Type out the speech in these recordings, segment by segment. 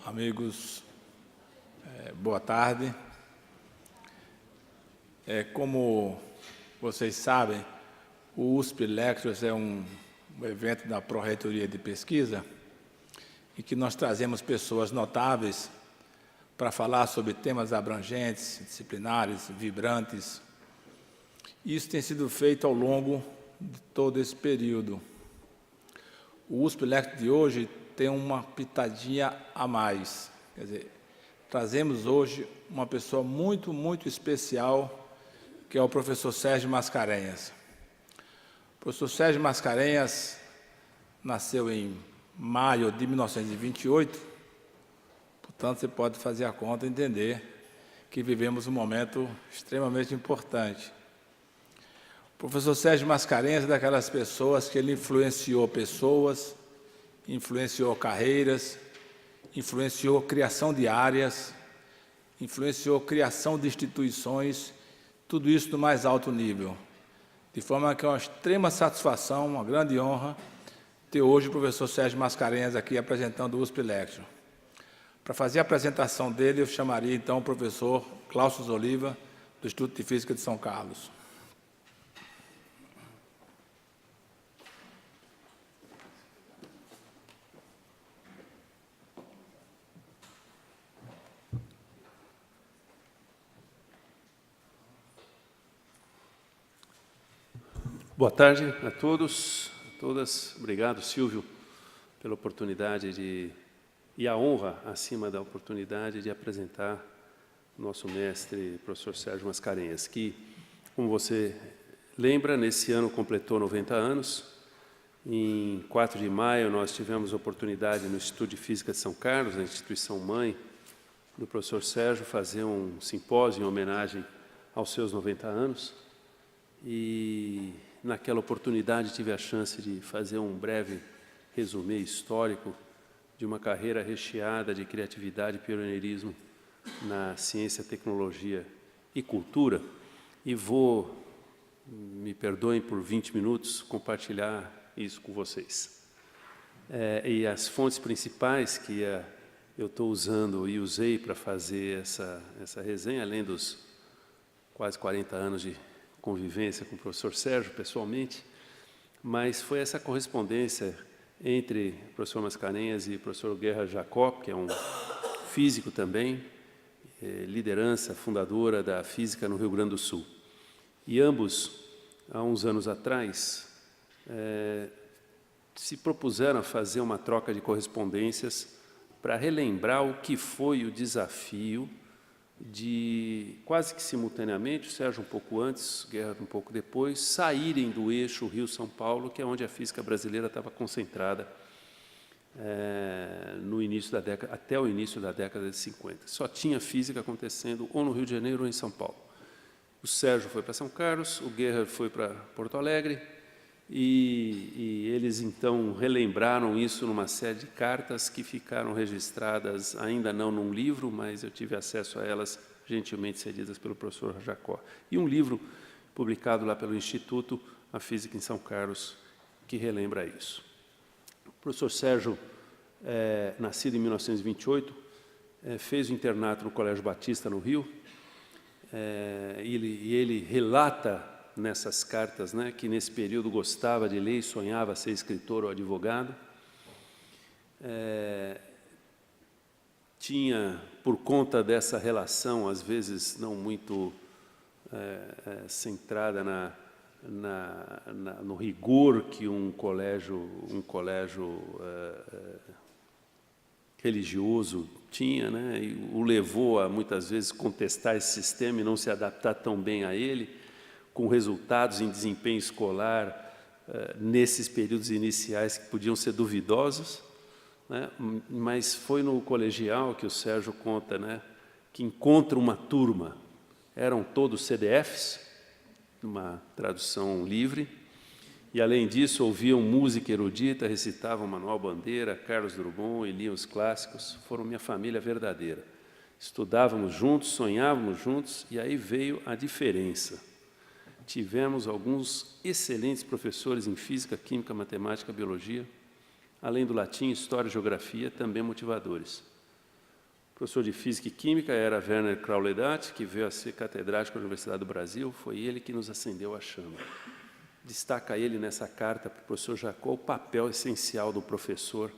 amigos, boa tarde. Como vocês sabem, o USP Lectures é um evento da Pró-Reitoria de Pesquisa em que nós trazemos pessoas notáveis para falar sobre temas abrangentes, disciplinares, vibrantes. Isso tem sido feito ao longo de todo esse período. O USP Lectures de hoje tem uma pitadinha a mais. Quer dizer, trazemos hoje uma pessoa muito, muito especial, que é o professor Sérgio Mascarenhas. O professor Sérgio Mascarenhas nasceu em maio de 1928, portanto, você pode fazer a conta e entender que vivemos um momento extremamente importante. O professor Sérgio Mascarenhas é daquelas pessoas que ele influenciou pessoas, influenciou carreiras, influenciou criação de áreas, influenciou criação de instituições, tudo isso do mais alto nível. De forma que é uma extrema satisfação, uma grande honra, ter hoje o professor Sérgio Mascarenhas aqui apresentando o USP Lecture. Para fazer a apresentação dele, eu chamaria então o professor Cláudio Oliva, do Instituto de Física de São Carlos. Boa tarde a todos, a todas. Obrigado, Silvio, pela oportunidade e a honra, acima da oportunidade, de apresentar o nosso mestre, professor Sérgio Mascarenhas, que, como você lembra, nesse ano completou 90 anos. Em 4 de maio, nós tivemos a oportunidade no Instituto de Física de São Carlos, a instituição mãe do professor Sérgio, fazer um simpósio em homenagem aos seus 90 anos. E naquela oportunidade tive a chance de fazer um breve resumê histórico de uma carreira recheada de criatividade e pioneirismo na ciência, tecnologia e cultura. E vou, me perdoem por 20 minutos, compartilhar isso com vocês. E as fontes principais que eu estou usando e usei para fazer essa resenha, além dos quase 40 anos de convivência com o professor Sérgio, pessoalmente, mas foi essa correspondência entre o professor Mascarenhas e o professor Gerhard Jacob, que é um físico também, liderança fundadora da física no Rio Grande do Sul. E ambos, há uns anos atrás, se propuseram a fazer uma troca de correspondências para relembrar o que foi o desafio de, quase que simultaneamente, o Sérgio um pouco antes, Gerhard um pouco depois, saírem do eixo Rio-São Paulo, que é onde a física brasileira estava concentrada no início da década, até o início da década de 50. Só tinha física acontecendo ou no Rio de Janeiro ou em São Paulo. O Sérgio foi para São Carlos, o Gerhard foi para Porto Alegre, e eles, então, relembraram isso numa série de cartas que ficaram registradas, ainda não num livro, mas eu tive acesso a elas, gentilmente cedidas pelo professor Jacó. E um livro publicado lá pelo Instituto, A Física em São Carlos, que relembra isso. O professor Sérgio, nascido em 1928, fez o internato no Colégio Batista, no Rio, e ele relata nessas cartas, que nesse período gostava de ler e sonhava ser escritor ou advogado. Tinha, por conta dessa relação, às vezes não muito centrada no rigor que um colégio religioso tinha, e o levou a, muitas vezes, contestar esse sistema e não se adaptar tão bem a ele, com resultados em desempenho escolar nesses períodos iniciais que podiam ser duvidosos, mas foi no colegial que o Sérgio conta, que encontra uma turma, eram todos CDFs, uma tradução livre, e além disso ouviam música erudita, recitavam Manuel Bandeira, Carlos Drummond e liam os clássicos. Foram minha família verdadeira. Estudávamos juntos, sonhávamos juntos, e aí veio a diferença. Tivemos alguns excelentes professores em física, química, matemática, biologia, além do latim, história e geografia, também motivadores. professor de Física e Química era Werner Krauledat, que veio a ser catedrático da Universidade do Brasil. Foi ele que nos acendeu a chama. Destaca ele nessa carta para o professor Jacó o papel essencial do professor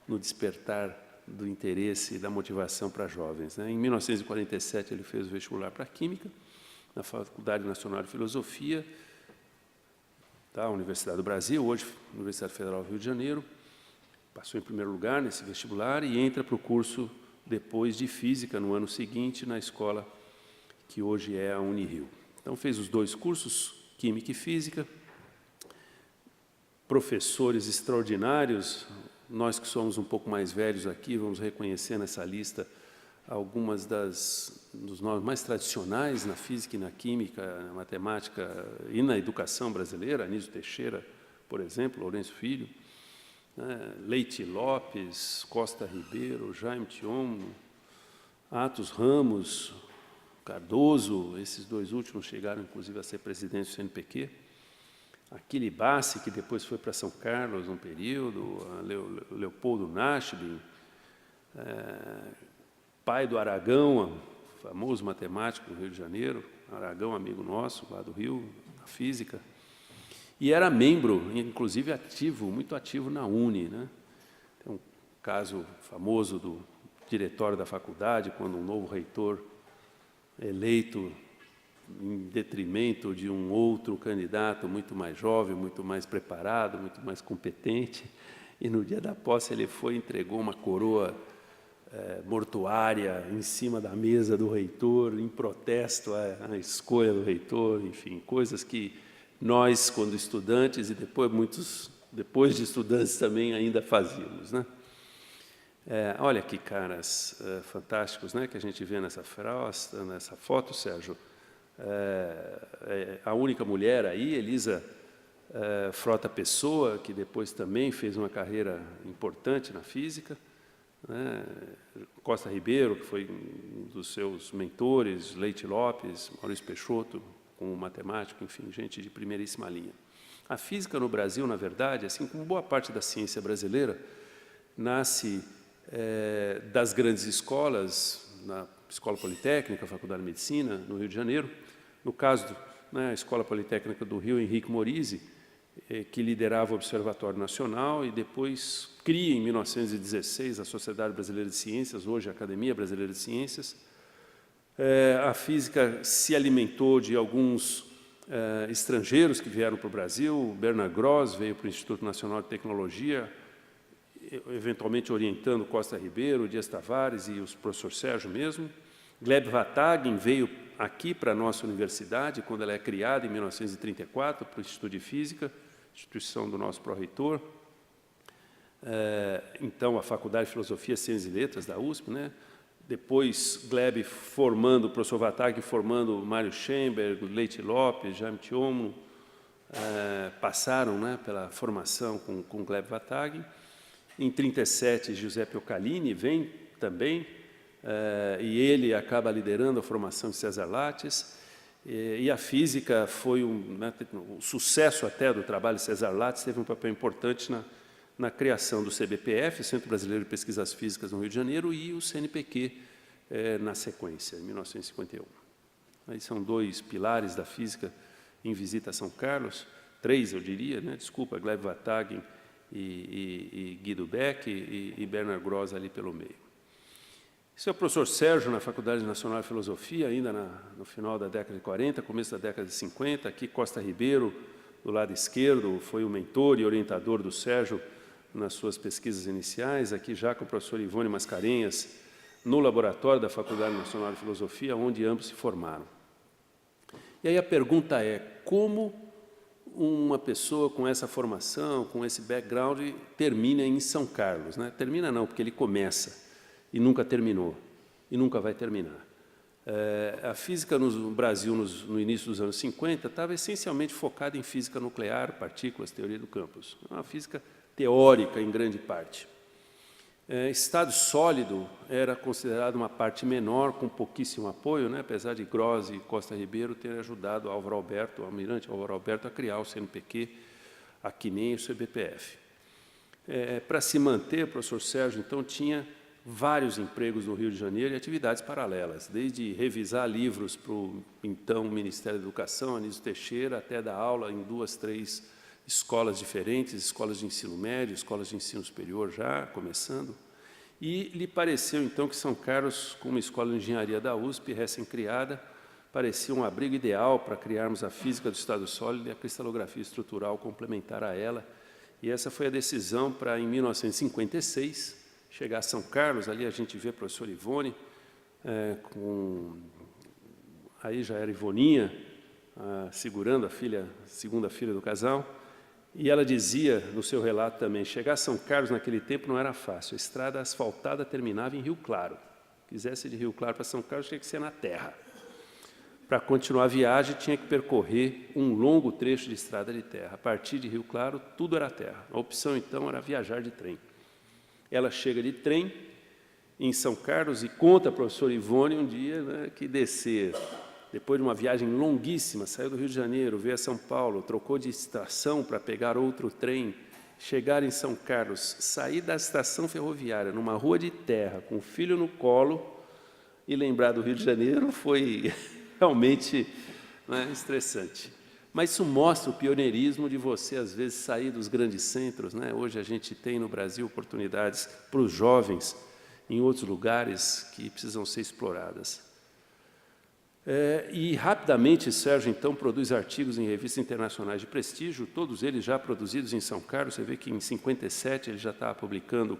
no despertar do interesse e da motivação para jovens, né? Em 1947, ele fez o vestibular para Química, na Faculdade Nacional de Filosofia, da Universidade do Brasil, hoje Universidade Federal do Rio de Janeiro. Passou em primeiro lugar nesse vestibular e entra para o curso depois de Física, no ano seguinte, na escola que hoje é a Unirio. Então, fez os dois cursos, Química e Física, professores extraordinários. Nós que somos um pouco mais velhos aqui, vamos reconhecer nessa lista algumas dos nomes mais tradicionais na física e na química, na matemática e na educação brasileira. Anísio Teixeira, por exemplo, Lourenço Filho, né? Leite Lopes, Costa Ribeiro, Jaime Thiomo, Atos Ramos, Cardoso, esses dois últimos chegaram, inclusive, a ser presidentes do CNPq. Achille Bassi, que depois foi para São Carlos um período, Leopoldo Nashbin, pai do Aragão, famoso matemático no Rio de Janeiro, Aragão, amigo nosso, lá do Rio, na física, e era membro, inclusive ativo, muito ativo na UNE, né? Tem um caso famoso do diretório da faculdade, quando um novo reitor eleito em detrimento de um outro candidato muito mais jovem, muito mais preparado, muito mais competente, e no dia da posse ele foi e entregou uma coroa mortuária em cima da mesa do reitor, em protesto à escolha do reitor, enfim, coisas que nós, quando estudantes, e depois de estudantes também ainda fazíamos, né? Olha que caras fantásticos, né, que a gente vê nessa foto, Sérgio. A única mulher aí, Elisa Frota Pessoa, que depois também fez uma carreira importante na física, né? Costa Ribeiro, que foi um dos seus mentores, Leite Lopes, Maurício Peixoto, como matemático, enfim, gente de primeiríssima linha. A física no Brasil, na verdade, assim como boa parte da ciência brasileira, nasce das grandes escolas, na Escola Politécnica, Faculdade de Medicina, no Rio de Janeiro. No caso, a Escola Politécnica do Rio, Henrique Morizzi, que liderava o Observatório Nacional e depois cria, em 1916, a Sociedade Brasileira de Ciências, hoje a Academia Brasileira de Ciências. A física se alimentou de alguns estrangeiros que vieram para o Brasil. Bernard Gross veio para o Instituto Nacional de Tecnologia, eventualmente orientando Costa Ribeiro, Dias Tavares e o professor Sérgio mesmo. Gleb Vatagen veio aqui para a nossa universidade, quando ela é criada, em 1934, para o Instituto de Física, instituição do nosso pró-reitor. Então, a Faculdade de Filosofia, Ciências e Letras da USP, né? Depois, Gleb formando, o professor Vatagen formando Mário Schemberg, Leite Lopes, Jaime Thiomo, passaram, né, pela formação com Gleb Vatagen. Em 1937, Giuseppe Ocalini vem também, e ele acaba liderando a formação de César Lattes, e a física foi o sucesso até do trabalho de César Lattes teve um papel importante na criação do CBPF, Centro Brasileiro de Pesquisas Físicas no Rio de Janeiro, e o CNPq na sequência, em 1951. Aí são dois pilares da física em visita a São Carlos, três, eu diria, né? Desculpa, Gleb Vatagen e Guido Beck e Bernard Gross ali pelo meio. Esse é o professor Sérgio, na Faculdade Nacional de Filosofia, ainda no final da década de 40, começo da década de 50. Aqui, Costa Ribeiro, do lado esquerdo, foi o mentor e orientador do Sérgio nas suas pesquisas iniciais. Aqui, já com o professor Ivone Mascarenhas, no laboratório da Faculdade Nacional de Filosofia, onde ambos se formaram. E aí a pergunta é, como uma pessoa com essa formação, com esse background, termina em São Carlos, né? Termina não, porque ele começa e nunca terminou, e nunca vai terminar. A física no Brasil, no início dos anos 50, estava essencialmente focada em física nuclear, partículas, teoria do campus. Uma física teórica, em grande parte. Estado sólido era considerado uma parte menor, com pouquíssimo apoio, né? Apesar de Gross e Costa Ribeiro terem ajudado Álvaro Alberto, o almirante Álvaro Alberto, a criar o CNPq, aqui nem o CBPF. Para se manter, o professor Sérgio, então, tinha vários empregos no Rio de Janeiro e atividades paralelas, desde revisar livros para o então Ministério da Educação, Anísio Teixeira, até dar aula em 2, 3 escolas diferentes, escolas de ensino médio, escolas de ensino superior já começando. E lhe pareceu, então, que São Carlos, com uma escola de engenharia da USP, recém-criada, parecia um abrigo ideal para criarmos a física do estado sólido e a cristalografia estrutural complementar a ela. E essa foi a decisão para, em 1956, chegar a São Carlos. Ali a gente vê a professora Ivone, aí já era Ivoninha, segurando a segunda filha do casal. E ela dizia, no seu relato também, chegar a São Carlos naquele tempo não era fácil. A estrada asfaltada terminava em Rio Claro. Quisesse de Rio Claro para São Carlos, tinha que ser na terra. Para continuar a viagem, tinha que percorrer um longo trecho de estrada de terra. A partir de Rio Claro, tudo era terra. A opção, então, era viajar de trem. Ela chega de trem em São Carlos e conta à professora Ivone um dia, né, que descer, depois de uma viagem longuíssima, saiu do Rio de Janeiro, veio a São Paulo, trocou de estação para pegar outro trem, chegar em São Carlos, sair da estação ferroviária, numa rua de terra, com o filho no colo, e lembrar do Rio de Janeiro foi realmente, né, estressante. Mas isso mostra o pioneirismo de você, às vezes, sair dos grandes centros, né? Hoje a gente tem no Brasil oportunidades para os jovens em outros lugares que precisam ser exploradas. E rapidamente Sérgio, então, produz artigos em revistas internacionais de prestígio, todos eles já produzidos em São Carlos. Você vê que em 57 ele já estava publicando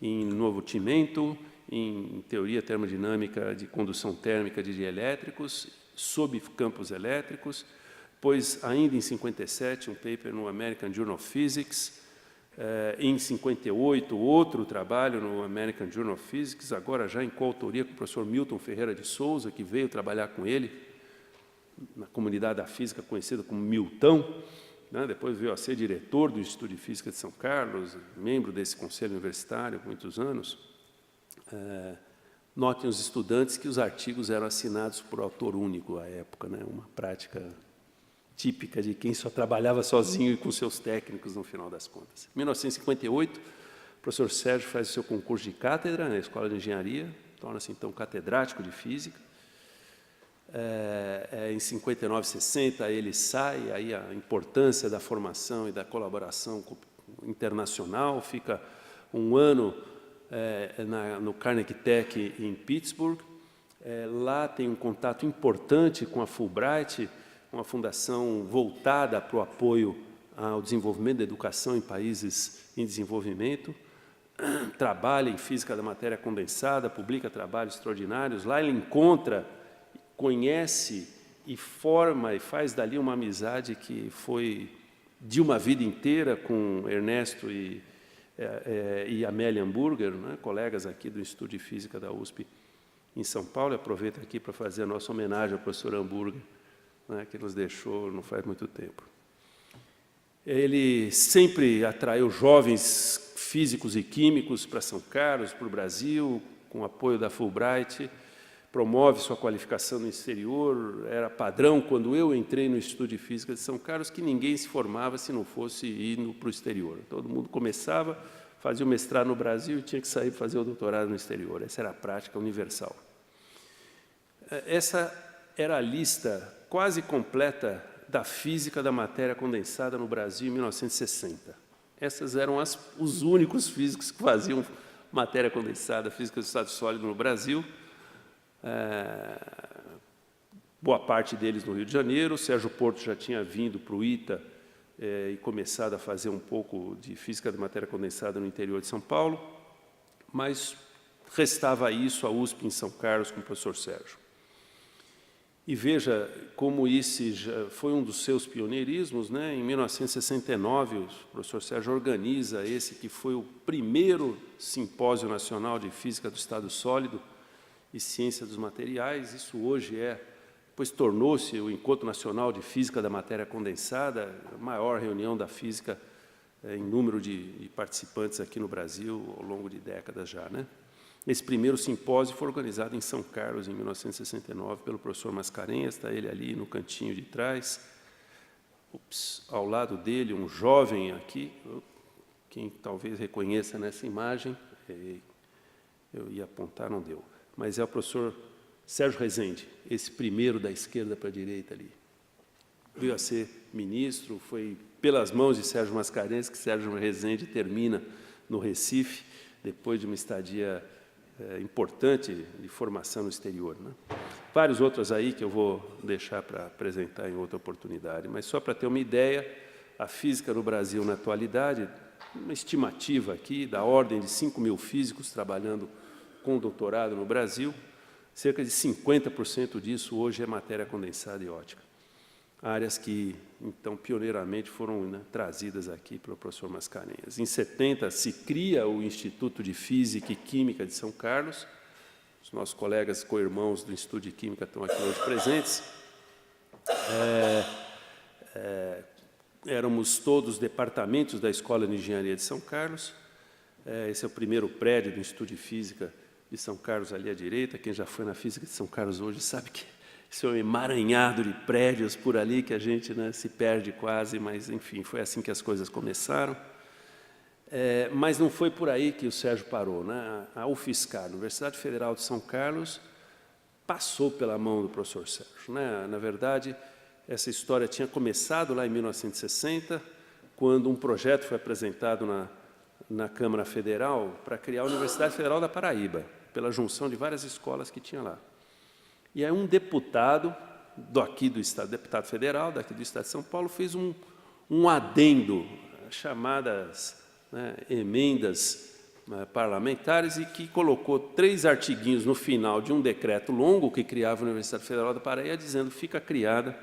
em Novo Timento, em teoria termodinâmica de condução térmica de dielétricos, sob campos elétricos, pois ainda em 57 um paper no American Journal of Physics, em 58 outro trabalho no American Journal of Physics, agora já em coautoria com o professor Milton Ferreira de Souza, que veio trabalhar com ele na comunidade da física conhecida como Miltão, né? Depois veio a ser diretor do Instituto de Física de São Carlos, membro desse conselho universitário por muitos anos. Notem os estudantes que os artigos eram assinados por autor único à época, né? Uma prática típica de quem só trabalhava sozinho e com seus técnicos, no final das contas. Em 1958, o professor Sérgio faz o seu concurso de cátedra na Escola de Engenharia, torna-se, então, catedrático de Física. Em 59, 60, ele sai, aí a importância da formação e da colaboração internacional, fica um ano no Carnegie Tech, em Pittsburgh. Lá tem um contato importante com a Fulbright, uma fundação voltada para o apoio ao desenvolvimento da educação em países em desenvolvimento. Trabalha em física da matéria condensada, publica trabalhos extraordinários. Lá ele encontra, conhece e forma e faz dali uma amizade que foi de uma vida inteira com Ernesto e Amélia Hamburger, né, colegas aqui do Instituto de Física da USP em São Paulo. Eu aproveito aqui para fazer a nossa homenagem ao professor Hamburger, né, que nos deixou não faz muito tempo. Ele sempre atraiu jovens físicos e químicos para São Carlos, para o Brasil, com o apoio da Fulbright, promove sua qualificação no exterior. Era padrão, quando eu entrei no Instituto de Física de São Carlos, que ninguém se formava se não fosse indo para o exterior. Todo mundo começava, fazia o mestrado no Brasil e tinha que sair para fazer o doutorado no exterior. Essa era a prática universal. Essa era a lista quase completa da física da matéria condensada no Brasil em 1960. Esses eram os únicos físicos que faziam matéria condensada, física do estado sólido no Brasil. Boa parte deles no Rio de Janeiro. O Sérgio Porto já tinha vindo para o ITA e começado a fazer um pouco de física de matéria condensada no interior de São Paulo, mas restava isso a USP em São Carlos com o professor Sérgio. E veja como esse já foi um dos seus pioneirismos, né? Em 1969, o professor Sérgio organiza esse que foi o primeiro Simpósio Nacional de Física do Estado Sólido e Ciência dos Materiais. Isso hoje depois tornou-se o Encontro Nacional de Física da Matéria Condensada, a maior reunião da física em número de participantes aqui no Brasil ao longo de décadas já, né? Esse primeiro simpósio foi organizado em São Carlos, em 1969, pelo professor Mascarenhas. Está ele ali no cantinho de trás. Ao lado dele, um jovem aqui, quem talvez reconheça nessa imagem, eu ia apontar, não deu. Mas é o professor Sérgio Rezende, esse primeiro da esquerda para a direita ali. Veio a ser ministro, foi pelas mãos de Sérgio Mascarenhas que Sérgio Rezende termina no Recife, depois de uma estadia importante de formação no exterior, né? Vários outros aí que eu vou deixar para apresentar em outra oportunidade, mas só para ter uma ideia, a física no Brasil na atualidade, uma estimativa aqui da ordem de 5.000 físicos trabalhando com doutorado no Brasil, cerca de 50% disso hoje é matéria condensada e ótica. Áreas que, então, pioneiramente foram, né, trazidas aqui pelo professor Mascarenhas. Em 70 se cria o Instituto de Física e Química de São Carlos. Os nossos colegas co-irmãos do Instituto de Química estão aqui hoje presentes. Éramos todos departamentos da Escola de Engenharia de São Carlos. Esse é o primeiro prédio do Instituto de Física de São Carlos, ali à direita. Quem já foi na Física de São Carlos hoje sabe que esse é um emaranhado de prédios por ali que a gente, né, se perde quase, mas, enfim, foi assim que as coisas começaram. Mas não foi por aí que o Sérgio parou, né? A UFSCar, a Universidade Federal de São Carlos, passou pela mão do professor Sérgio, né? Na verdade, essa história tinha começado lá em 1960, quando um projeto foi apresentado na Câmara Federal para criar a Universidade Federal da Paraíba, pela junção de várias escolas que tinha lá. E aí um deputado daqui do Estado, deputado federal daqui do Estado de São Paulo, fez um adendo, chamadas, né, emendas parlamentares, e que colocou 3 artiguinhos no final de um decreto longo que criava a Universidade Federal da Paraíba, dizendo: fica criada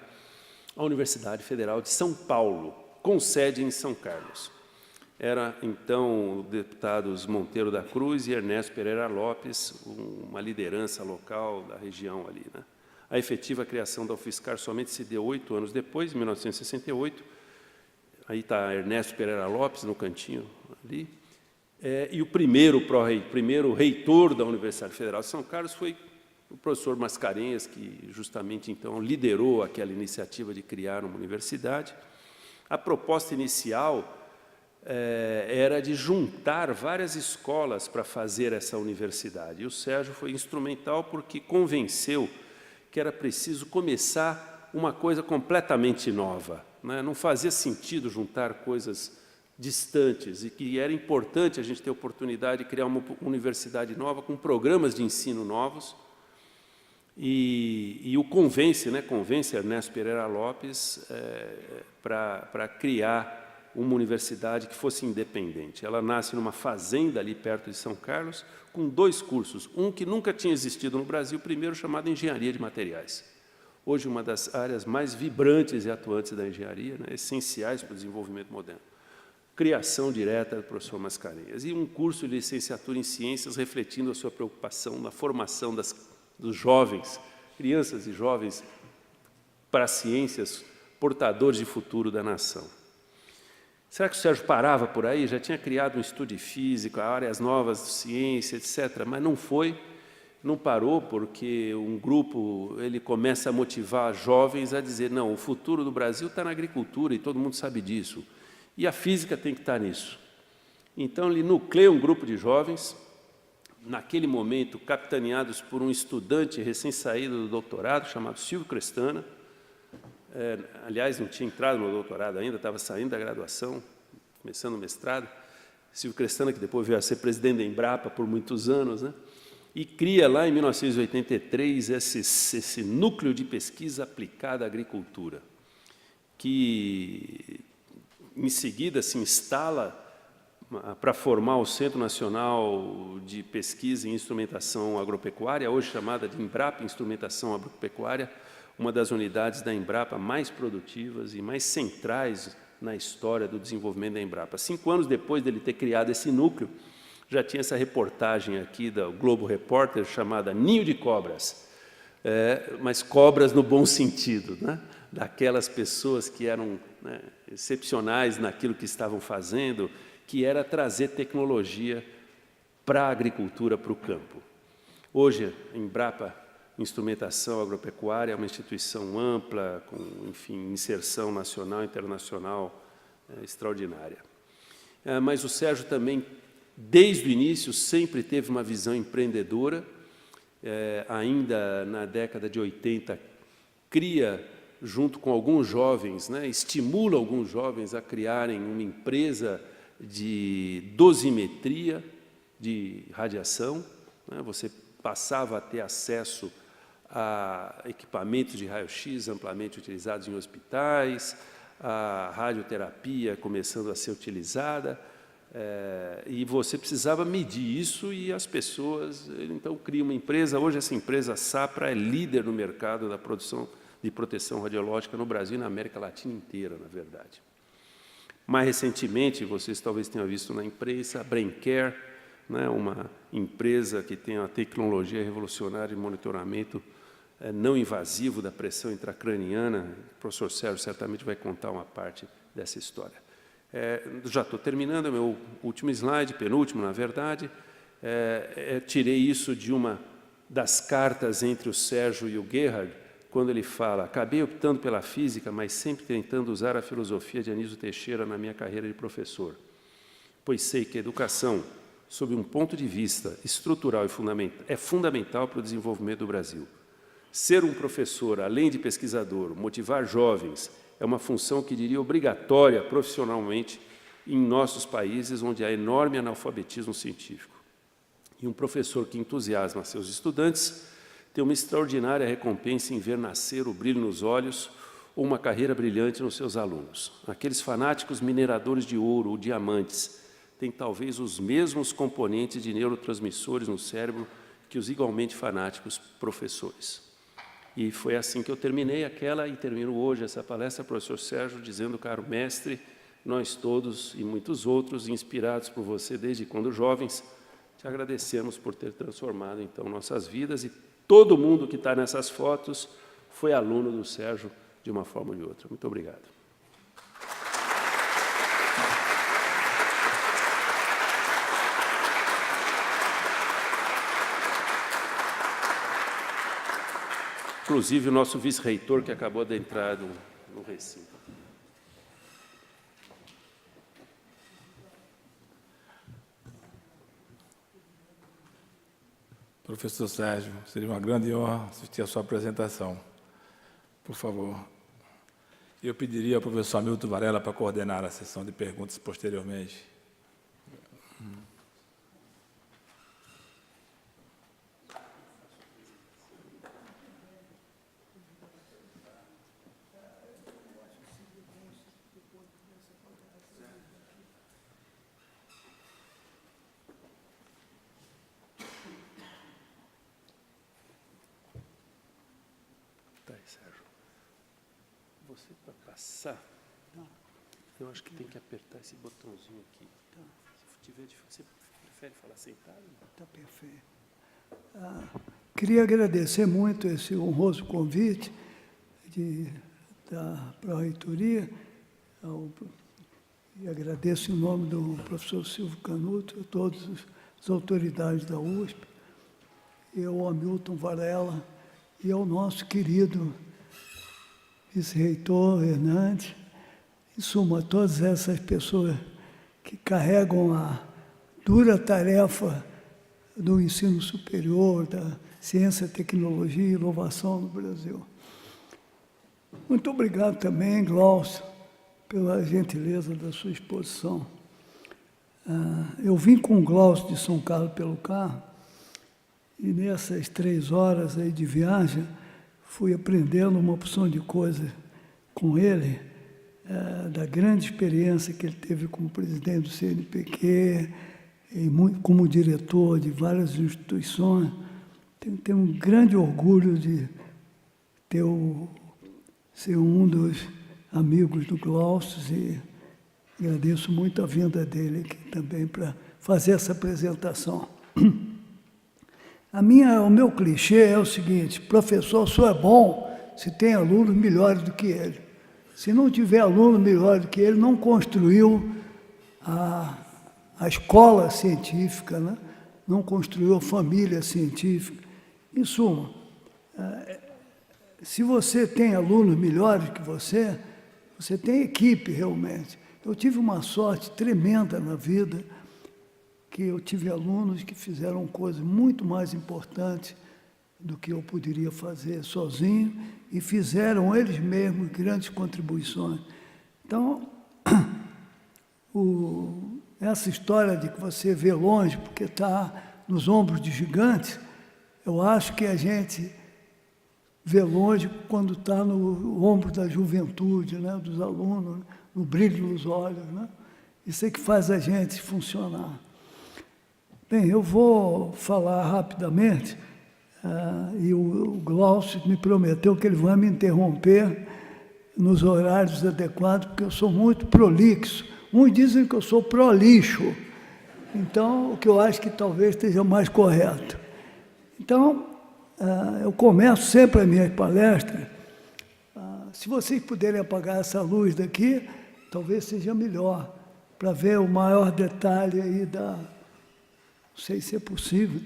a Universidade Federal de São Paulo, com sede em São Carlos. Era, então, os deputados Monteiro da Cruz e Ernesto Pereira Lopes, uma liderança local da região ali, né? A efetiva criação da UFSCar somente se deu 8 anos depois, em 1968. Aí está Ernesto Pereira Lopes, no cantinho ali. E o primeiro reitor da Universidade Federal de São Carlos foi o professor Mascarenhas, que justamente, então, liderou aquela iniciativa de criar uma universidade. A proposta inicial era de juntar várias escolas para fazer essa universidade. E o Sérgio foi instrumental porque convenceu que era preciso começar uma coisa completamente nova, né? Não fazia sentido juntar coisas distantes e que era importante a gente ter a oportunidade de criar uma universidade nova com programas de ensino novos. E o convence Ernesto Pereira Lopes para criar uma universidade que fosse independente. Ela nasce numa fazenda ali perto de São Carlos, com 2 cursos, um que nunca tinha existido no Brasil, primeiro chamado Engenharia de Materiais. Hoje, uma das áreas mais vibrantes e atuantes da engenharia, né, essenciais para o desenvolvimento moderno. Criação direta do professor Mascarenhas. E um curso de licenciatura em Ciências, refletindo a sua preocupação na formação dos jovens, crianças e jovens, para as ciências, portadores de futuro da nação. Será que o Sérgio parava por aí? Já tinha criado um estudo de física, áreas novas de ciência, etc., mas não parou, porque um grupo ele começa a motivar jovens a dizer: não, o futuro do Brasil está na agricultura, e todo mundo sabe disso, e a física tem que estar nisso. Então, ele nucleia um grupo de jovens, naquele momento, capitaneados por um estudante recém-saído do doutorado, chamado Silvio Crestana. Aliás, não tinha entrado no doutorado ainda, estava saindo da graduação, começando o mestrado. Silvio Crestana, que depois veio a ser presidente da Embrapa por muitos anos, né? E cria lá, em 1983, esse núcleo de pesquisa aplicada à agricultura, que, em seguida, se instala para formar o Centro Nacional de Pesquisa em Instrumentação Agropecuária, hoje chamada de Embrapa Instrumentação Agropecuária, uma das unidades da Embrapa mais produtivas e mais centrais na história do desenvolvimento da Embrapa. 5 anos depois dele ter criado esse núcleo, já tinha essa reportagem aqui do Globo Repórter chamada Ninho de Cobras, mas cobras no bom sentido, né? Daquelas pessoas que eram, né, excepcionais naquilo que estavam fazendo, que era trazer tecnologia para a agricultura, para o campo. Hoje, a Embrapa Instrumentação Agropecuária é uma instituição ampla, com, enfim, inserção nacional e internacional extraordinária. Mas o Sérgio também desde o início, sempre teve uma visão empreendedora. Ainda na década de 80, cria, junto com alguns jovens, estimula alguns jovens a criarem uma empresa de dosimetria de radiação. Você passava a ter acesso a equipamentos de raio-x amplamente utilizados em hospitais, a radioterapia começando a ser utilizada, e você precisava medir isso, e as pessoas, então, cria uma empresa. Hoje essa empresa, a Sapra, é líder no mercado da produção de proteção radiológica no Brasil e na América Latina inteira, na verdade. Mais recentemente, vocês talvez tenham visto na imprensa, a BrainCare, uma empresa que tem uma tecnologia revolucionária de monitoramento não invasivo da pressão intracraniana. O professor Sérgio certamente vai contar uma parte dessa história. Já estou terminando, é meu último slide, penúltimo, na verdade. Tirei isso de uma das cartas entre o Sérgio e o Gerhard, quando ele fala: acabei optando pela física, mas sempre tentando usar a filosofia de Anísio Teixeira na minha carreira de professor, pois sei que a educação, sob um ponto de vista estrutural e é fundamental para o desenvolvimento do Brasil. Ser um professor, além de pesquisador, motivar jovens, é uma função que diria obrigatória profissionalmente em nossos países, onde há enorme analfabetismo científico. E um professor que entusiasma seus estudantes tem uma extraordinária recompensa em ver nascer o brilho nos olhos ou uma carreira brilhante nos seus alunos. Aqueles fanáticos mineradores de ouro ou diamantes têm talvez os mesmos componentes de neurotransmissores no cérebro que os igualmente fanáticos professores. E foi assim que eu terminei aquela, e termino hoje essa palestra, professor Sérgio, dizendo: caro mestre, nós todos e muitos outros, inspirados por você desde quando jovens, te agradecemos por ter transformado, então, nossas vidas, e todo mundo que está nessas fotos foi aluno do Sérgio de uma forma ou de outra. Muito obrigado. Inclusive o nosso vice-reitor, que acabou de entrar no recinto. Professor Sérgio, seria uma grande honra assistir a sua apresentação. Por favor. Eu pediria ao professor Hamilton Varela para coordenar a sessão de perguntas posteriormente. Sérgio, você para passar, eu acho que tem que apertar esse botãozinho aqui. Se tiver, você prefere falar sentado? Está perfeito. Queria agradecer muito esse honroso convite da Pró-Reitoria, e agradeço em nome do professor Silvio Canuto, a todas as autoridades da USP, e ao Hamilton Varela, e ao nosso querido vice-reitor Hernandes, em suma, todas essas pessoas que carregam a dura tarefa do ensino superior, da ciência, tecnologia e inovação no Brasil. Muito obrigado também, Glaucio, pela gentileza da sua exposição. Eu vim com o Glaucio de São Carlos pelo carro, e nessas 3 horas aí de viagem, fui aprendendo uma opção de coisas com ele, da grande experiência que ele teve como presidente do CNPq, e como diretor de várias instituições. Tenho um grande orgulho de ser um dos amigos do Glaucio, e agradeço muito a vinda dele aqui também para fazer essa apresentação. O meu clichê é o seguinte: professor só é bom se tem alunos melhores do que ele. Se não tiver aluno melhor do que ele, não construiu a escola científica, né? Não construiu a família científica. Em suma, se você tem alunos melhores que você tem equipe realmente. Eu tive uma sorte tremenda na vida, que eu tive alunos que fizeram coisas muito mais importantes do que eu poderia fazer sozinho e fizeram eles mesmos grandes contribuições. Então, essa história de que você vê longe porque está nos ombros de gigantes, eu acho que a gente vê longe quando está no ombro da juventude, né, dos alunos, no brilho nos olhos, né? Isso é que faz a gente funcionar. Bem, eu vou falar rapidamente, e o Glaucio me prometeu que ele vai me interromper nos horários adequados, porque eu sou muito prolixo. Uns dizem que eu sou prolixo, então, o que eu acho que talvez esteja mais correto. Então, eu começo sempre a minha palestra. Se vocês puderem apagar essa luz daqui, talvez seja melhor, para ver o maior detalhe aí não sei se é possível.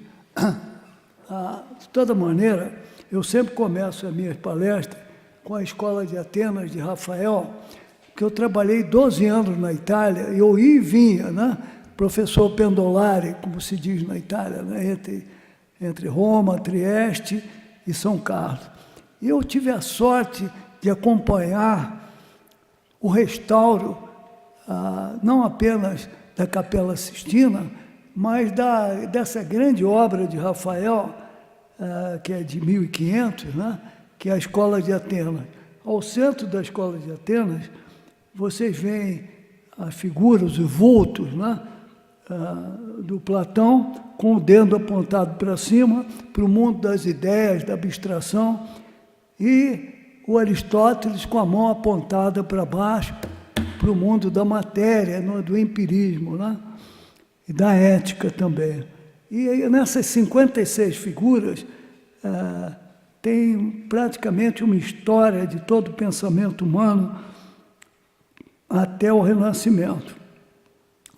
De toda maneira, eu sempre começo as minhas palestras com a Escola de Atenas de Rafael, que eu trabalhei 12 anos na Itália, e eu ia e vinha, né? Professor pendolare, como se diz na Itália, né? Entre Roma, Trieste e São Carlos. E eu tive a sorte de acompanhar o restauro, não apenas da Capela Sistina, mas dessa grande obra de Rafael, que é de 1500, né? Que é a Escola de Atenas. Ao centro da Escola de Atenas, vocês veem as figuras, os vultos, né? Do Platão, com o dedo apontado para cima, para o mundo das ideias, da abstração, e o Aristóteles com a mão apontada para baixo, para o mundo da matéria, do empirismo, né? E da ética também. E aí, nessas 56 figuras, tem praticamente uma história de todo o pensamento humano até o Renascimento.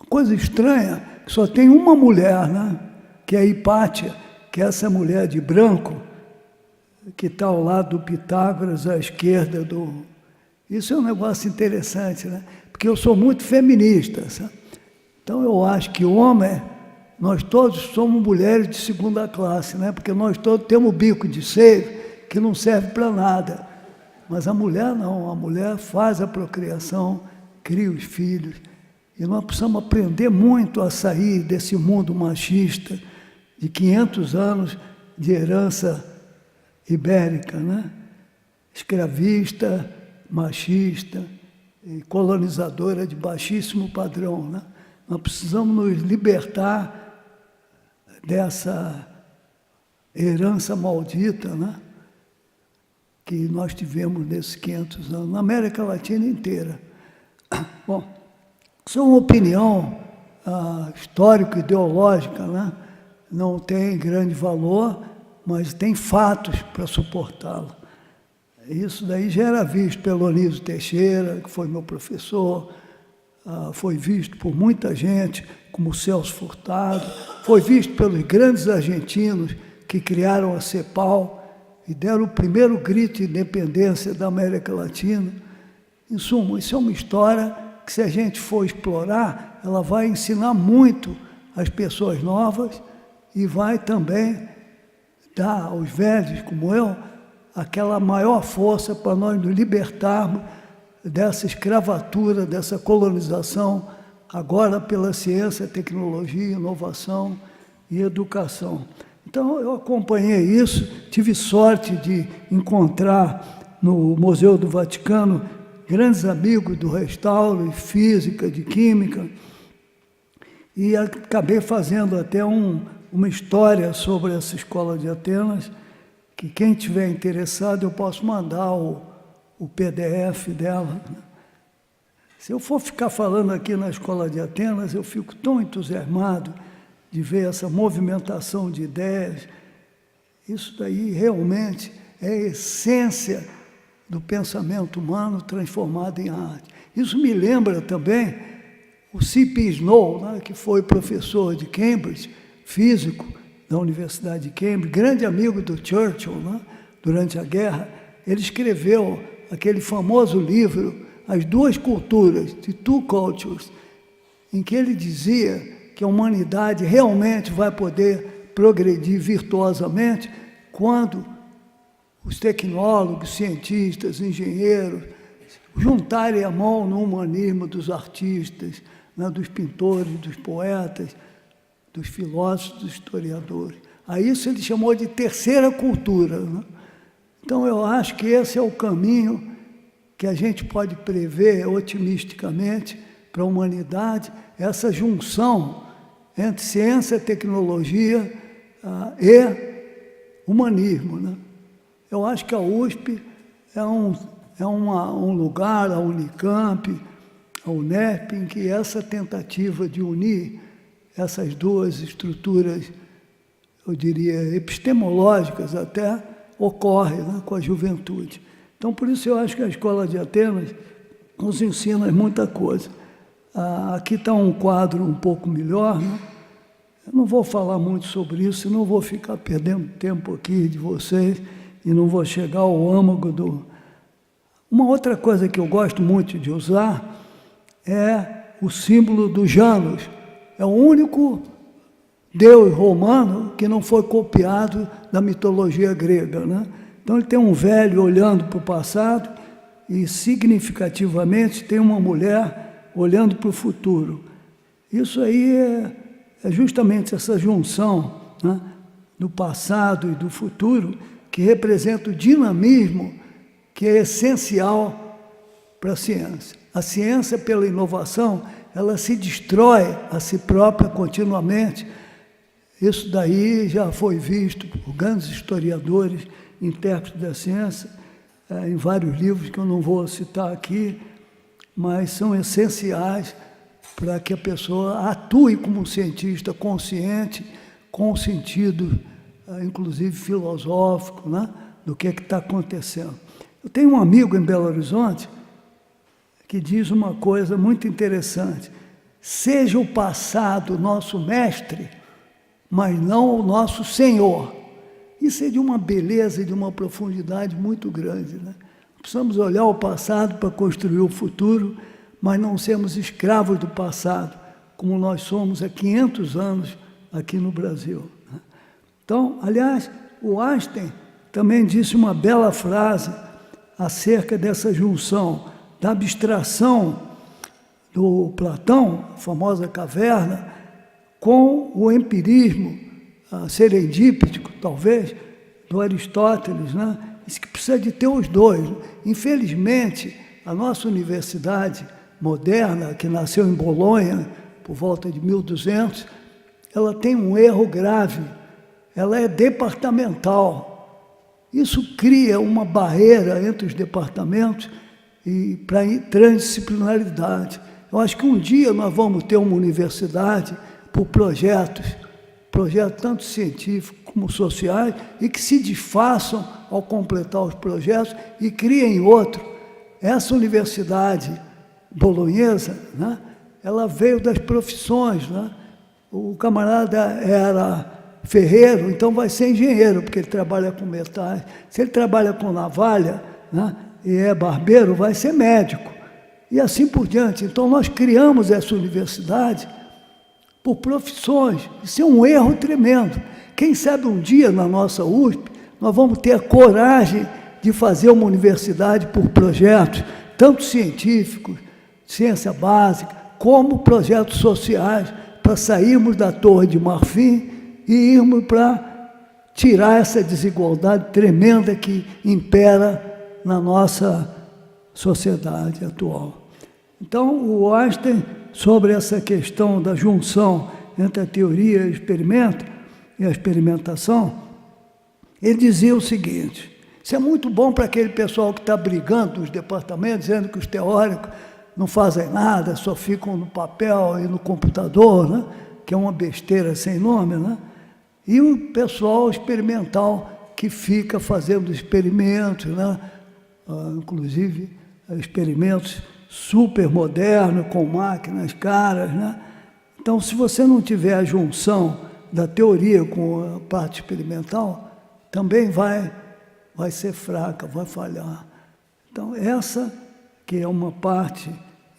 Coisa estranha, que só tem uma mulher, né? Que é a Hipátia, que é essa mulher de branco, que está ao lado do Pitágoras, à esquerda do... Isso é um negócio interessante, né? Porque eu sou muito feminista, sabe? Então eu acho que homem, nós todos somos mulheres de segunda classe, né? Porque nós todos temos bico de seio que não serve para nada. Mas a mulher não, a mulher faz a procriação, cria os filhos. E nós precisamos aprender muito a sair desse mundo machista de 500 anos de herança ibérica, né? Escravista, machista e colonizadora de baixíssimo padrão, né? Nós precisamos nos libertar dessa herança maldita, né? Que nós tivemos nesses 500 anos, na América Latina inteira. Bom, isso é uma opinião histórico-ideológica, né? Não tem grande valor, mas tem fatos para suportá-lo. Isso daí já era visto pelo Anísio Teixeira, que foi meu professor, foi visto por muita gente, como Celso Furtado, foi visto pelos grandes argentinos que criaram a CEPAL e deram o primeiro grito de independência da América Latina. Em suma, isso é uma história que, se a gente for explorar, ela vai ensinar muito às pessoas novas e vai também dar aos velhos, como eu, aquela maior força para nós nos libertarmos dessa escravatura, dessa colonização, agora pela ciência, tecnologia, inovação e educação. Então, eu acompanhei isso, tive sorte de encontrar no Museu do Vaticano grandes amigos do restauro, de física, de química, e acabei fazendo até uma história sobre essa Escola de Atenas, que quem tiver interessado, eu posso mandar o PDF dela. Se eu for ficar falando aqui na Escola de Atenas, eu fico tão entusiasmado de ver essa movimentação de ideias. Isso daí realmente é a essência do pensamento humano transformado em arte. Isso me lembra também o C.P. Snow, né, que foi professor de Cambridge, físico da Universidade de Cambridge, grande amigo do Churchill, né, durante a guerra. Ele escreveu aquele famoso livro, As Duas Culturas, The Two Cultures, em que ele dizia que a humanidade realmente vai poder progredir virtuosamente quando os tecnólogos, cientistas, engenheiros juntarem a mão no humanismo dos artistas, né, dos pintores, dos poetas, dos filósofos, dos historiadores. A isso ele chamou de terceira cultura, né? Então, eu acho que esse é o caminho que a gente pode prever otimisticamente para a humanidade, essa junção entre ciência, tecnologia e humanismo, né? Eu acho que a USP é um lugar, a Unicamp, a Unesp, em que essa tentativa de unir essas duas estruturas, eu diria, epistemológicas até, ocorre, né, com a juventude. Então, por isso eu acho que a Escola de Atenas nos ensina muita coisa. Aqui está um quadro um pouco melhor, né? Eu não vou falar muito sobre isso, senão vou ficar perdendo tempo aqui de vocês e não vou chegar ao âmago do... Uma outra coisa que eu gosto muito de usar é o símbolo do Janus. É o único deus romano que não foi copiado da mitologia grega, né? Então, ele tem um velho olhando para o passado e, significativamente, tem uma mulher olhando para o futuro. Isso aí é justamente essa junção, né, do passado e do futuro que representa o dinamismo que é essencial para a ciência. A ciência, pela inovação, ela se destrói a si própria continuamente. Isso daí já foi visto por grandes historiadores, intérpretes da ciência, em vários livros que eu não vou citar aqui, mas são essenciais para que a pessoa atue como um cientista consciente, com sentido, inclusive filosófico, né, do que está acontecendo. Eu tenho um amigo em Belo Horizonte que diz uma coisa muito interessante: seja o passado nosso mestre, mas não o nosso senhor. Isso é de uma beleza e de uma profundidade muito grande, né? Precisamos olhar o passado para construir o futuro, mas não sermos escravos do passado, como nós somos há 500 anos aqui no Brasil. Então, aliás, o Einstein também disse uma bela frase acerca dessa junção da abstração do Platão, a famosa caverna, com o empirismo serendíptico, talvez, do Aristóteles, né? Diz que precisa de ter os dois. Infelizmente, a nossa universidade moderna, que nasceu em Bolonha, por volta de 1200, ela tem um erro grave. Ela é departamental. Isso cria uma barreira entre os departamentos e para a transdisciplinaridade. Eu acho que um dia nós vamos ter uma universidade por projetos tanto científicos como sociais, e que se desfaçam ao completar os projetos e criem outro. Essa universidade bolonhesa, né, ela veio das profissões, né? O camarada era ferreiro, então vai ser engenheiro, porque ele trabalha com metais. Se ele trabalha com navalha, né, e é barbeiro, vai ser médico. E assim por diante. Então, nós criamos essa universidade por profissões. Isso é um erro tremendo. Quem sabe um dia, na nossa USP, nós vamos ter a coragem de fazer uma universidade por projetos, tanto científicos, ciência básica, como projetos sociais, para sairmos da Torre de Marfim e irmos para tirar essa desigualdade tremenda que impera na nossa sociedade atual. Então, o Einstein, sobre essa questão da junção entre a teoria e o experimento, e a experimentação, ele dizia o seguinte: isso é muito bom para aquele pessoal que está brigando nos departamentos, dizendo que os teóricos não fazem nada, só ficam no papel e no computador, né? Que é uma besteira sem nome, né? E o pessoal experimental que fica fazendo experimentos, né? Inclusive experimentos super modernos, com máquinas caras, né? Então, se você não tiver a junção da teoria com a parte experimental, também vai ser fraca, vai falhar. Então, essa que é uma parte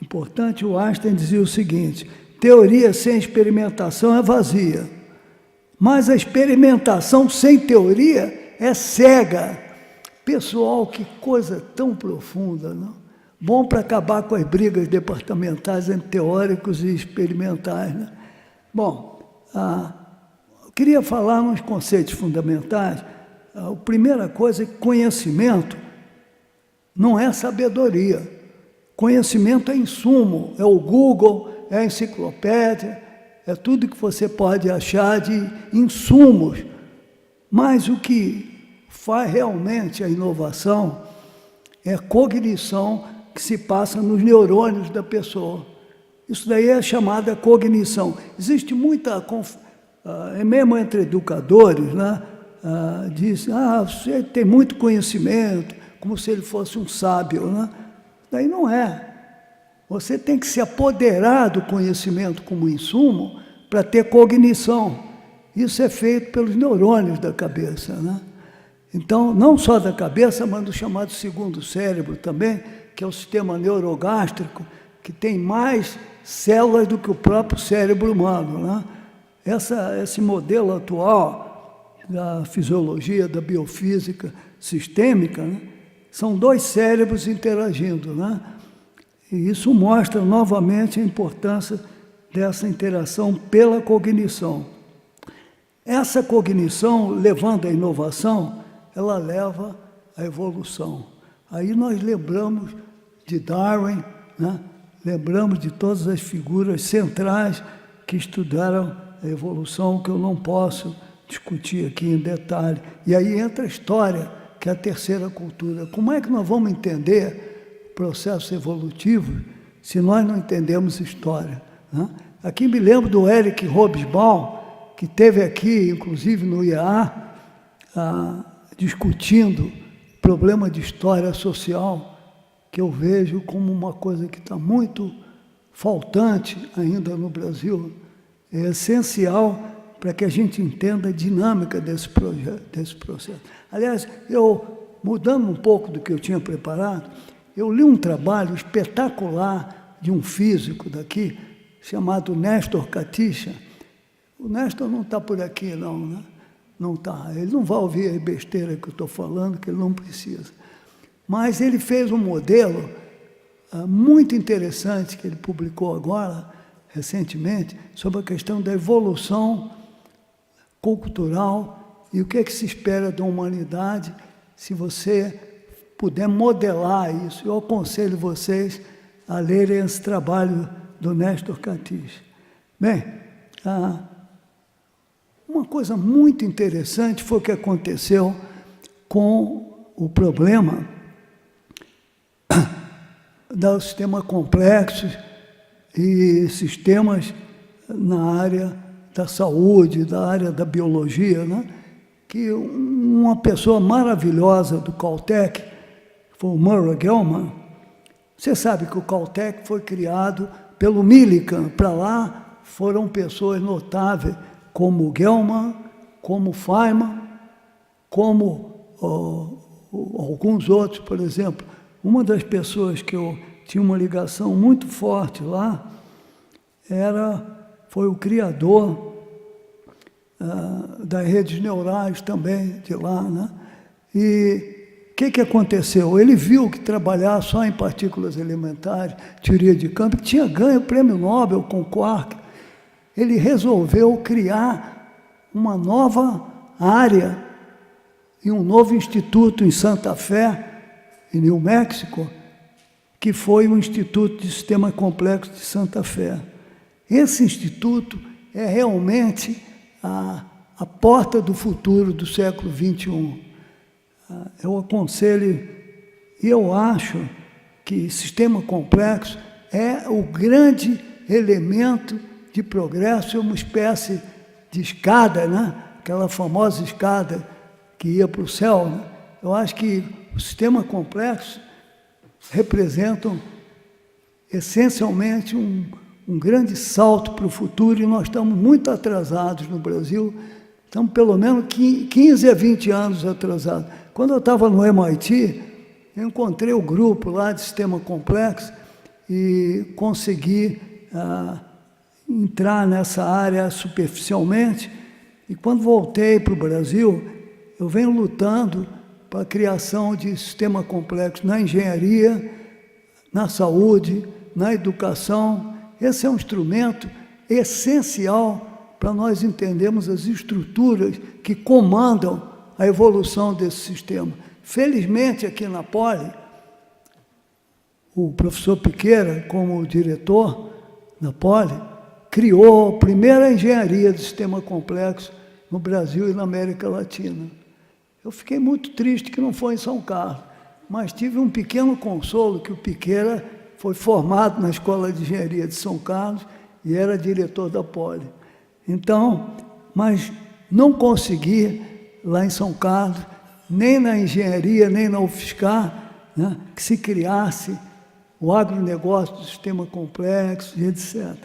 importante. O Einstein dizia o seguinte: teoria sem experimentação é vazia. Mas a experimentação sem teoria é cega. Pessoal, que coisa tão profunda, não? Bom para acabar com as brigas departamentais entre teóricos e experimentais, né? Bom, eu queria falar uns conceitos fundamentais. A primeira coisa é que conhecimento não é sabedoria. Conhecimento é insumo, é o Google, é a enciclopédia, é tudo que você pode achar de insumos. Mas o que faz realmente a inovação é a cognição que se passa nos neurônios da pessoa. Isso daí é chamada cognição. Existe muita, mesmo entre educadores, né? Diz, você tem muito conhecimento, como se ele fosse um sábio, né? Daí não é. Você tem que se apoderar do conhecimento como insumo para ter cognição. Isso é feito pelos neurônios da cabeça, né? Então, não só da cabeça, mas do chamado segundo cérebro também, que é o sistema neurogástrico, que tem mais células do que o próprio cérebro humano, né? Esse modelo atual da fisiologia, da biofísica sistêmica, né? São dois cérebros interagindo, né? E isso mostra novamente a importância dessa interação pela cognição. Essa cognição, levando à inovação, ela leva à evolução. Aí nós lembramos de Darwin, né? Lembramos de todas as figuras centrais que estudaram a evolução, que eu não posso discutir aqui em detalhe. E aí entra a história, que é a terceira cultura. Como é que nós vamos entender o processo evolutivo se nós não entendemos história, né? Aqui me lembro do Eric Hobsbawm, que esteve aqui, inclusive no IAA, discutindo problema de história social, que eu vejo como uma coisa que está muito faltante ainda no Brasil. É essencial para que a gente entenda a dinâmica desse processo. Aliás, mudando um pouco do que eu tinha preparado, eu li um trabalho espetacular de um físico daqui, chamado Néstor Katisha. O Néstor não está por aqui, não, né? Não está. Ele não vai ouvir a besteira que eu estou falando, que ele não precisa. Mas ele fez um modelo muito interessante, que ele publicou agora, recentemente, sobre a questão da evolução cultural e o que é que se espera da humanidade se você puder modelar isso. Eu aconselho vocês a lerem esse trabalho do Néstor Katisha. Bem, uma coisa muito interessante foi o que aconteceu com o problema do sistema complexo e sistemas na área da saúde, da área da biologia, né? Que uma pessoa maravilhosa do Caltech, foi o Murray Gell-Mann. Você sabe que o Caltech foi criado pelo Millikan. Para lá foram pessoas notáveis, como o Gell-Mann, como o Feynman, como alguns outros, por exemplo. Uma das pessoas que eu tinha uma ligação muito forte lá foi o criador das redes neurais também de lá, né? E o que aconteceu? Ele viu que trabalhar só em partículas elementares, teoria de campo, tinha ganho o prêmio Nobel com quark. Ele resolveu criar uma nova área e um novo instituto em Santa Fé, em New México, que foi o Instituto de Sistema Complexo de Santa Fé. Esse instituto é realmente a porta do futuro do século XXI. Eu aconselho, e eu acho que sistema complexo é o grande elemento de progresso, é uma espécie de escada, né? Aquela famosa escada que ia para o céu, né? Eu acho que o sistema complexo representam essencialmente um grande salto para o futuro, e nós estamos muito atrasados no Brasil, estamos pelo menos 15 a 20 anos atrasados. Quando eu estava no MIT, eu encontrei o grupo lá de sistema complexo e consegui entrar nessa área superficialmente, e quando voltei para o Brasil, eu venho lutando para a criação de sistema complexo na engenharia, na saúde, na educação. Esse é um instrumento essencial para nós entendermos as estruturas que comandam a evolução desse sistema. Felizmente, aqui na Poli, o professor Piqueira, como diretor da Poli, criou a primeira engenharia de sistema complexo no Brasil e na América Latina. Eu fiquei muito triste que não foi em São Carlos, mas tive um pequeno consolo que o Piqueira foi formado na Escola de Engenharia de São Carlos e era diretor da Poli. Então, mas não consegui, lá em São Carlos, nem na engenharia, nem na UFSCar, né, que se criasse o agronegócio do sistema complexo e etc.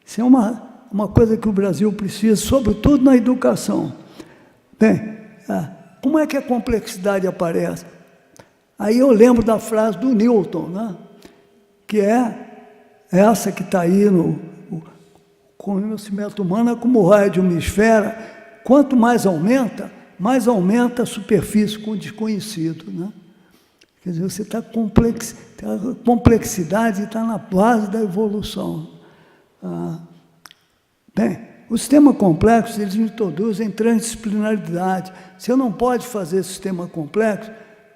Isso é uma coisa que o Brasil precisa, sobretudo na educação. Bem, como é que a complexidade aparece? Aí eu lembro da frase do Newton, né, que é essa que está aí no conhecimento humano, é como o raio de uma esfera, quanto mais aumenta a superfície com o desconhecido, né? Quer dizer, você está a complexidade está na base da evolução. Bem, o sistema complexo, eles introduzem transdisciplinaridade. Você não pode fazer sistema complexo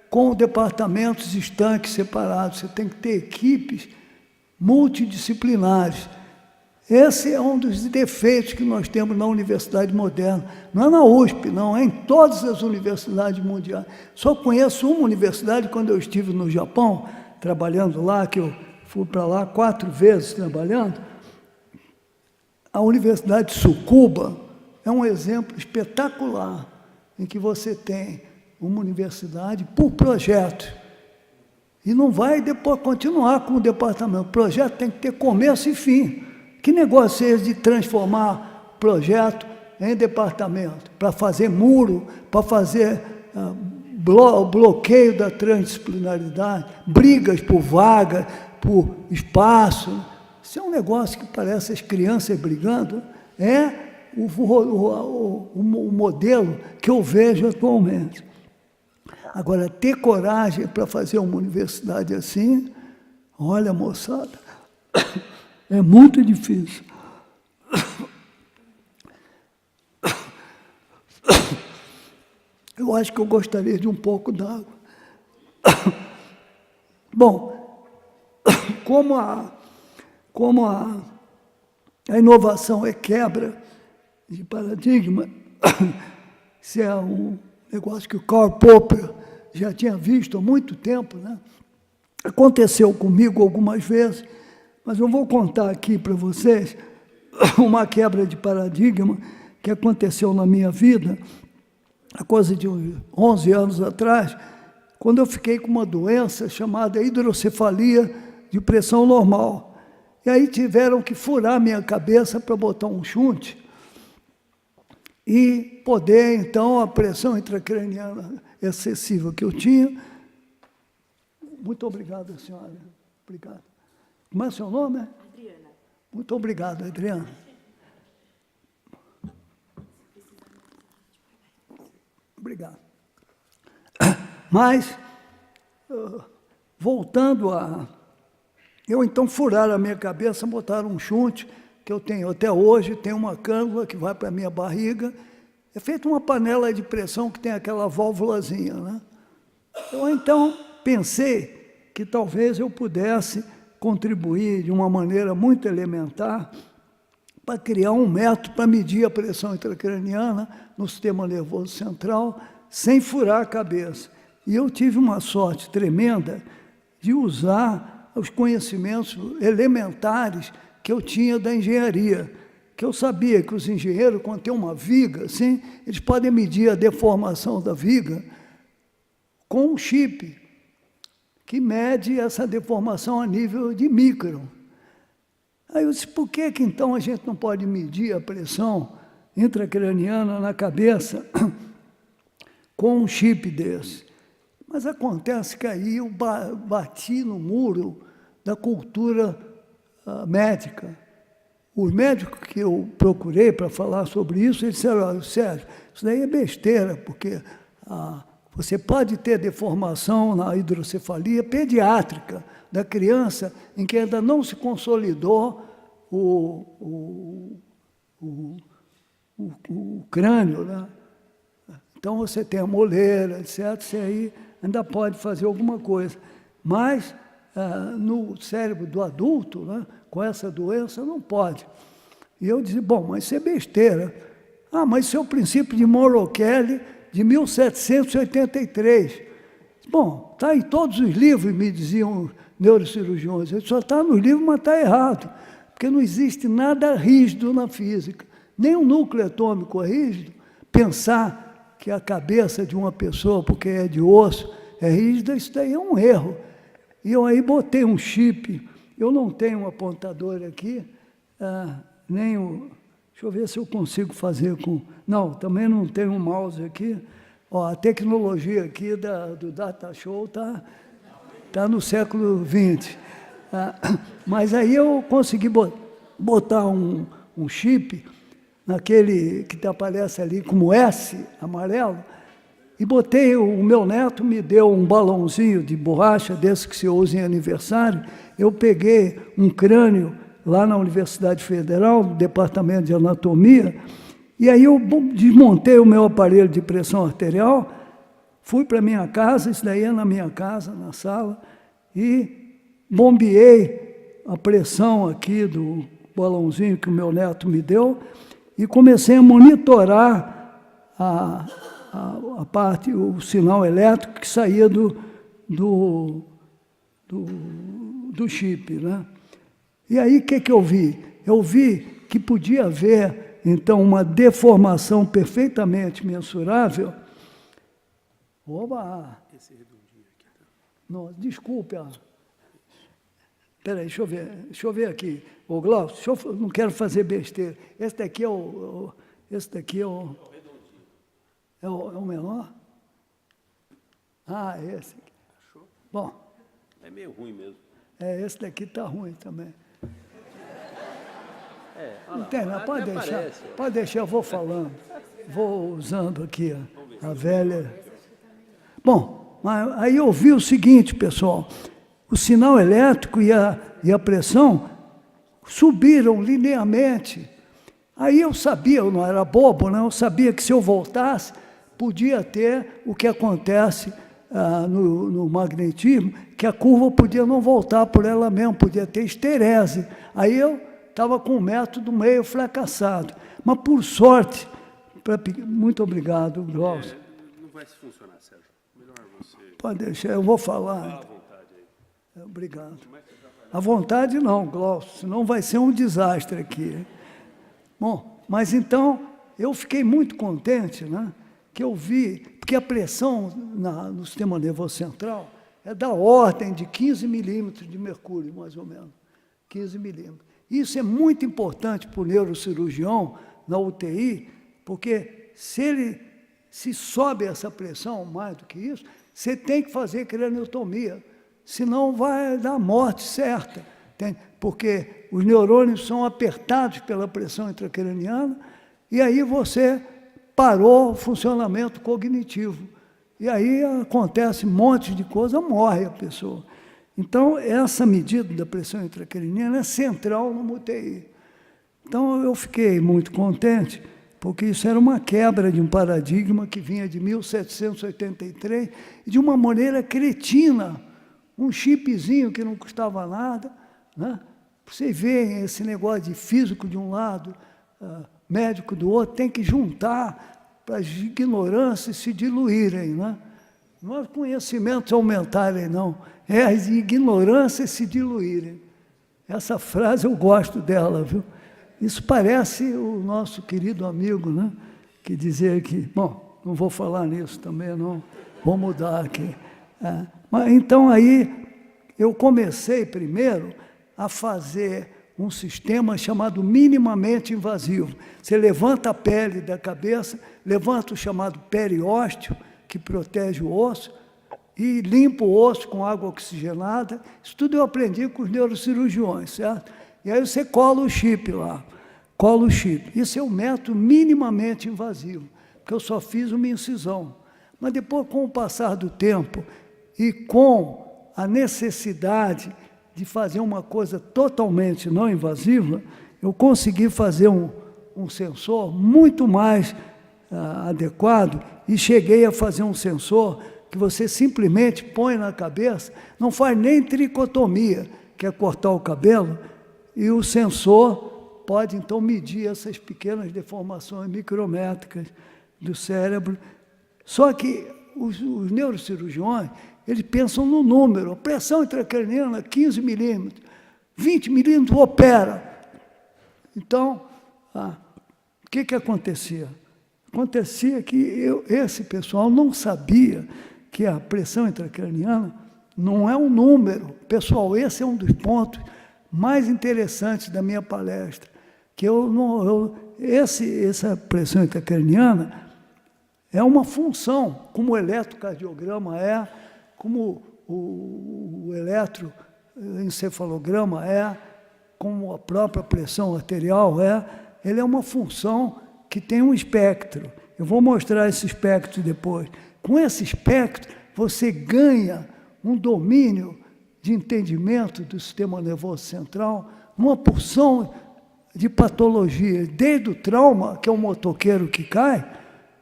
com departamentos estanques separados. Você tem que ter equipes multidisciplinares. Esse é um dos defeitos que nós temos na universidade moderna. Não é na USP, não, é em todas as universidades mundiais. Só conheço uma universidade quando eu estive no Japão, trabalhando lá, que eu fui para lá 4 vezes trabalhando. A Universidade de Tsukuba é um exemplo espetacular em que você tem uma universidade por projeto. E não vai depois continuar com o departamento. O projeto tem que ter começo e fim. Que negócio é esse de transformar projeto em departamento? Para fazer muro, para fazer bloqueio da transdisciplinaridade, brigas por vaga, por espaço. Isso é um negócio que parece as crianças brigando. É o modelo que eu vejo atualmente. Agora, ter coragem para fazer uma universidade assim, olha, moçada, é muito difícil. Eu acho que eu gostaria de um pouco d'água. Bom, como a inovação é quebra de paradigma, isso é um negócio que o Karl Popper já tinha visto há muito tempo, né? Aconteceu comigo algumas vezes, mas eu vou contar aqui para vocês uma quebra de paradigma que aconteceu na minha vida, há coisa de 11 anos atrás, quando eu fiquei com uma doença chamada hidrocefalia de pressão normal. E aí tiveram que furar minha cabeça para botar um chunte e poder, então, a pressão intracraniana excessiva que eu tinha. Muito obrigado, senhora. Obrigado. Como é o seu nome? Adriana. Muito obrigado, Adriana. Obrigado. Mas, voltando a... Eu, então, furaram a minha cabeça, botaram um chunte, que eu tenho até hoje, tem uma cânula que vai para a minha barriga. É feita uma panela de pressão que tem aquela válvulazinha, né? Eu, então, pensei que talvez eu pudesse contribuir de uma maneira muito elementar para criar um método para medir a pressão intracraniana no sistema nervoso central, sem furar a cabeça. E eu tive uma sorte tremenda de usar os conhecimentos elementares que eu tinha da engenharia, que eu sabia que os engenheiros, quando tem uma viga, assim, eles podem medir a deformação da viga com um chip, que mede essa deformação a nível de micron. Aí eu disse, por que então a gente não pode medir a pressão intracraniana na cabeça com um chip desse? Mas acontece que aí eu bati no muro da cultura médica. os médicos que eu procurei para falar sobre isso, eles disseram, olha, Sérgio, isso daí é besteira, porque você pode ter deformação na hidrocefalia pediátrica da criança em que ainda não se consolidou o crânio, né? Então, você tem a moleira, etc., você aí ainda pode fazer alguma coisa. Mas, no cérebro do adulto, né, com essa doença, não pode. E eu disse, bom, mas isso é besteira. Ah, mas isso é o princípio de Monroe Kelly, de 1783. Bom, está em todos os livros, me diziam neurocirurgiões. Ele só está nos livros, mas está errado. Porque não existe nada rígido na física. Nem um núcleo atômico é rígido. Pensar que a cabeça de uma pessoa, porque é de osso, é rígida, isso daí é um erro. E eu aí botei um chip. Eu não tenho um apontador aqui, nem o... Deixa eu ver se eu consigo fazer com... Não, também não tenho um mouse aqui. Ó, a tecnologia aqui do Data Show está no século XX. Mas aí eu consegui botar um chip naquele que aparece ali como S, amarelo, e botei, o meu neto me deu um balãozinho de borracha, desse que se usa em aniversário, eu peguei um crânio lá na Universidade Federal, no Departamento de Anatomia, e aí eu desmontei o meu aparelho de pressão arterial, fui para a minha casa, isso daí é na minha casa, na sala, e bombeei a pressão aqui do balãozinho que o meu neto me deu, e comecei a monitorar a parte, o sinal elétrico que saía do chip, né? E aí, o que eu vi? Eu vi que podia haver, então, uma deformação perfeitamente mensurável. Oba! Esse redondinho aqui. Não, desculpe. Espera aí, deixa eu ver aqui. Ô, Glaucio, não quero fazer besteira. Esse daqui é o menor? Ah, esse aqui. Achou? Bom. É meio ruim mesmo. Esse daqui está ruim também. Olha não tem, não, pode deixar, eu vou falando. Vou usando aqui a velha. Bom, aí eu vi o seguinte, pessoal. O sinal elétrico e a pressão subiram linearmente. Aí eu sabia, eu não era bobo, né? Eu sabia que se eu voltasse, podia ter o que acontece no magnetismo, que a curva podia não voltar por ela mesma, podia ter esterese. Aí eu estava com o método meio fracassado. Mas, por sorte, muito obrigado, Glaucio. Não vai funcionar, Sérgio. Melhor você... Pode deixar, eu vou falar. Fala à vontade aí. Obrigado. À vontade não, Glaucio, senão vai ser um desastre aqui. Bom, mas então, eu fiquei muito contente, né, que eu vi, porque a pressão no sistema nervoso central é da ordem de 15 milímetros de mercúrio, mais ou menos, 15 milímetros. Isso é muito importante para o neurocirurgião na UTI, porque se sobe essa pressão mais do que isso, você tem que fazer craniotomia, senão vai dar morte certa, entende? Porque os neurônios são apertados pela pressão intracraniana, e aí você parou o funcionamento cognitivo. E aí acontece um monte de coisa, morre a pessoa. Então, essa medida da pressão intracraniana é central no UTI. Então, eu fiquei muito contente, porque isso era uma quebra de um paradigma que vinha de 1783, e de uma maneira cretina, um chipzinho que não custava nada, né? Você vê esse negócio de físico de um lado, médico do outro, tem que juntar para as ignorâncias se diluírem, né? Não é os conhecimentos aumentarem, não. É as ignorâncias se diluírem. Essa frase eu gosto dela, viu? Isso parece o nosso querido amigo, né? Que dizia que... Bom, não vou falar nisso também, não. Vou mudar aqui. Mas, então, aí, eu comecei primeiro a fazer um sistema chamado minimamente invasivo. Você levanta a pele da cabeça, levanta o chamado periósteo, que protege o osso, e limpa o osso com água oxigenada. Isso tudo eu aprendi com os neurocirurgiões, certo? E aí você cola o chip lá, cola o chip. Isso é um método minimamente invasivo, porque eu só fiz uma incisão. Mas depois, com o passar do tempo e com a necessidade de fazer uma coisa totalmente não invasiva, eu consegui fazer um sensor muito mais adequado e cheguei a fazer um sensor que você simplesmente põe na cabeça, não faz nem tricotomia, que é cortar o cabelo, e o sensor pode, então, medir essas pequenas deformações micrométricas do cérebro. Só que os neurocirurgiões, eles pensam no número, a pressão intracraniana, 15 milímetros, 20 milímetros, opera. Então, o que acontecia? Acontecia que esse pessoal não sabia que a pressão intracraniana não é um número. Pessoal, esse é um dos pontos mais interessantes da minha palestra, que essa pressão intracraniana é uma função, como o eletrocardiograma é, como o eletroencefalograma é, como a própria pressão arterial é. Ele é uma função que tem um espectro. Eu vou mostrar esse espectro depois. Com esse espectro, você ganha um domínio de entendimento do sistema nervoso central, uma porção de patologia, desde o trauma, que é um motoqueiro que cai,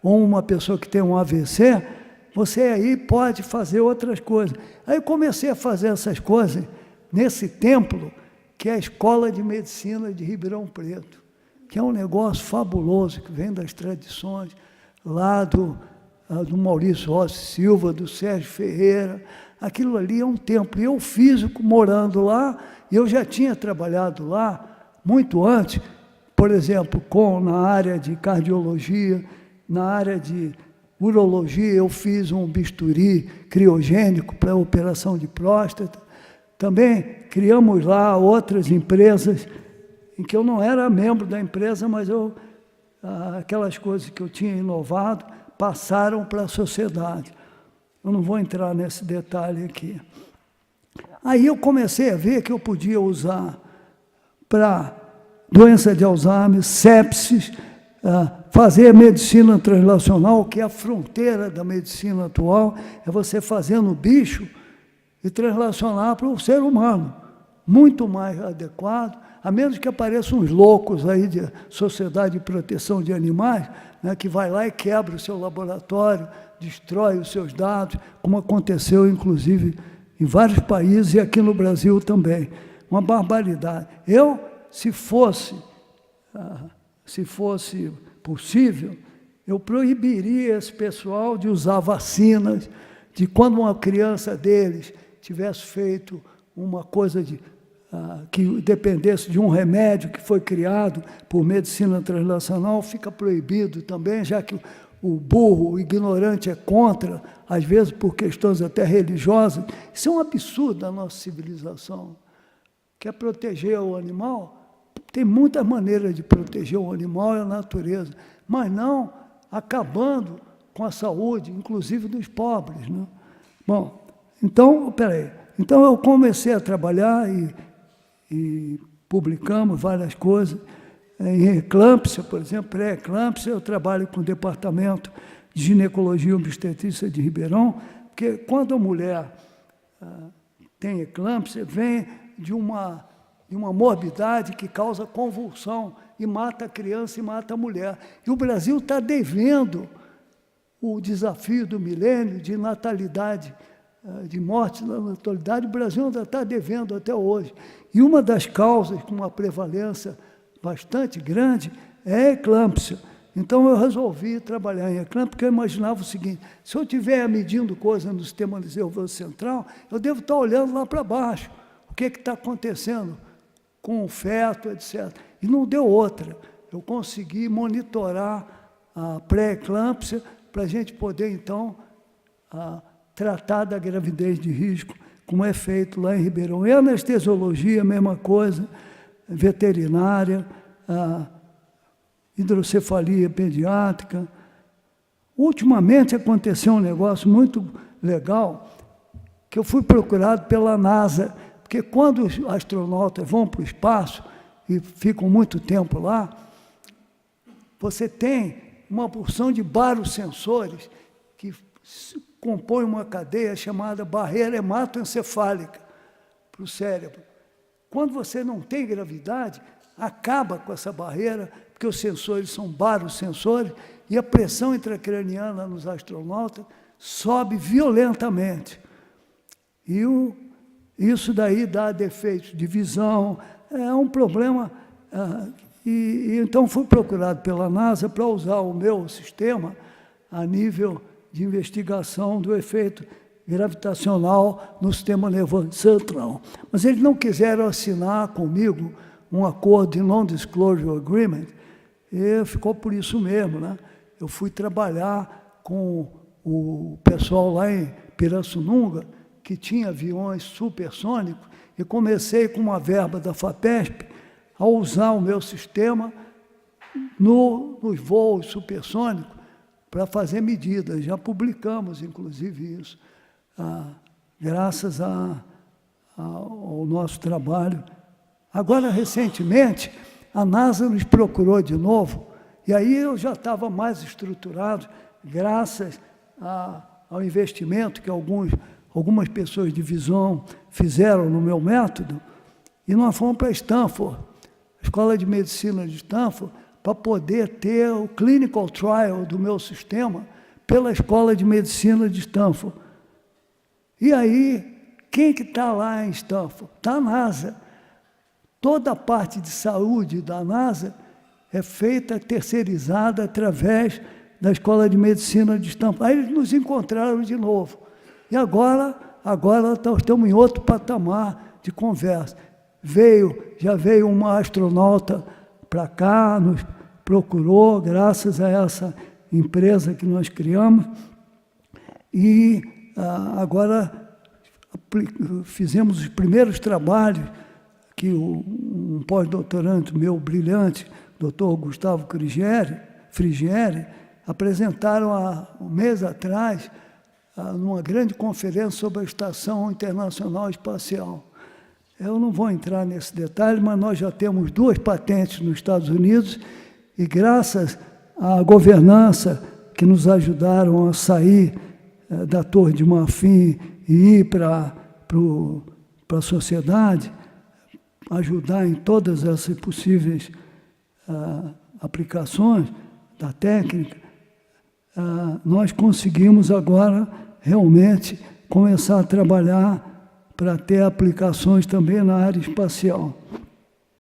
ou uma pessoa que tem um AVC, você aí pode fazer outras coisas. Aí eu comecei a fazer essas coisas nesse templo, que é a Escola de Medicina de Ribeirão Preto, que é um negócio fabuloso, que vem das tradições lá do Maurício Rossi Silva, do Sérgio Ferreira. Aquilo ali é um templo. Eu físico, morando lá, eu já tinha trabalhado lá muito antes, por exemplo, na área de cardiologia, na área de urologia, eu fiz um bisturi criogênico para operação de próstata. Também criamos lá outras empresas, em que eu não era membro da empresa, mas aquelas coisas que eu tinha inovado passaram para a sociedade. Eu não vou entrar nesse detalhe aqui. Aí eu comecei a ver que eu podia usar para doença de Alzheimer, sepsis, fazer medicina translacional, que é a fronteira da medicina atual, é você fazer no bicho e translacionar para o ser humano. Muito mais adequado, a menos que apareçam uns loucos aí de Sociedade de Proteção de Animais, né, que vai lá e quebra o seu laboratório, destrói os seus dados, como aconteceu, inclusive, em vários países e aqui no Brasil também. Uma barbaridade. Se fosse possível, eu proibiria esse pessoal de usar vacinas, de quando uma criança deles tivesse feito uma coisa que dependesse de um remédio que foi criado por medicina translacional, fica proibido também, já que o burro, o ignorante é contra, às vezes por questões até religiosas. Isso é um absurdo da nossa civilização. Quer proteger o animal? Tem muitas maneiras de proteger o animal e a natureza, mas não acabando com a saúde, inclusive dos pobres, né? Bom, então, Então eu comecei a trabalhar e publicamos várias coisas. Em eclâmpsia, por exemplo, pré-eclâmpsia, eu trabalho com o Departamento de Ginecologia e Obstetrícia de Ribeirão, porque quando a mulher tem eclâmpsia, vem de uma morbidade que causa convulsão e mata a criança e mata a mulher. E o Brasil está devendo o desafio do milênio de natalidade, de morte na natalidade. O Brasil ainda está devendo até hoje. E uma das causas com uma prevalência bastante grande é a eclâmpsia. Então eu resolvi trabalhar em eclâmpsia, porque eu imaginava o seguinte: se eu estiver medindo coisa no sistema nervoso central, eu devo estar olhando lá para baixo. O que está acontecendo com o feto, etc. E não deu outra. Eu consegui monitorar a pré-eclâmpsia para a gente poder, então, tratar da gravidez de risco, como é feito lá em Ribeirão. E a anestesiologia, a mesma coisa, veterinária, hidrocefalia pediátrica. Ultimamente aconteceu um negócio muito legal, que eu fui procurado pela NASA, porque quando os astronautas vão para o espaço, e ficam muito tempo lá, você tem uma porção de barossensores que compõem uma cadeia chamada barreira hematoencefálica para o cérebro. Quando você não tem gravidade, acaba com essa barreira, porque os sensores são barossensores, e a pressão intracraniana nos astronautas sobe violentamente. E isso daí dá defeitos de visão, é um problema. Então fui procurado pela NASA para usar o meu sistema a nível de investigação do efeito gravitacional no sistema nervoso central. Mas eles não quiseram assinar comigo um acordo de non-disclosure agreement, e ficou por isso mesmo, né? Eu fui trabalhar com o pessoal lá em Pirassununga, que tinha aviões supersônicos, e comecei com uma verba da FAPESP a usar o meu sistema nos voos supersônicos para fazer medidas. Já publicamos, inclusive, isso, graças ao nosso trabalho. Agora, recentemente, a NASA nos procurou de novo, e aí eu já estava mais estruturado, graças ao investimento que algumas pessoas de visão fizeram no meu método, e nós fomos para Stanford, a Escola de Medicina de Stanford, para poder ter o clinical trial do meu sistema pela Escola de Medicina de Stanford. E aí, quem que está lá em Stanford? Está a NASA. Toda a parte de saúde da NASA é feita, terceirizada, através da Escola de Medicina de Stanford. Aí eles nos encontraram de novo. E agora nós estamos em outro patamar de conversa. Já veio uma astronauta para cá, nos procurou, graças a essa empresa que nós criamos, e agora fizemos os primeiros trabalhos que um pós-doutorando meu brilhante, doutor Gustavo Frigieri, apresentaram há um mês atrás, numa grande conferência sobre a Estação Internacional Espacial. Eu não vou entrar nesse detalhe, mas nós já temos 2 patentes nos Estados Unidos, e graças à governança que nos ajudaram a sair da Torre de Marfim e ir para a sociedade, ajudar em todas essas possíveis aplicações da técnica, nós conseguimos agora realmente começar a trabalhar para ter aplicações também na área espacial.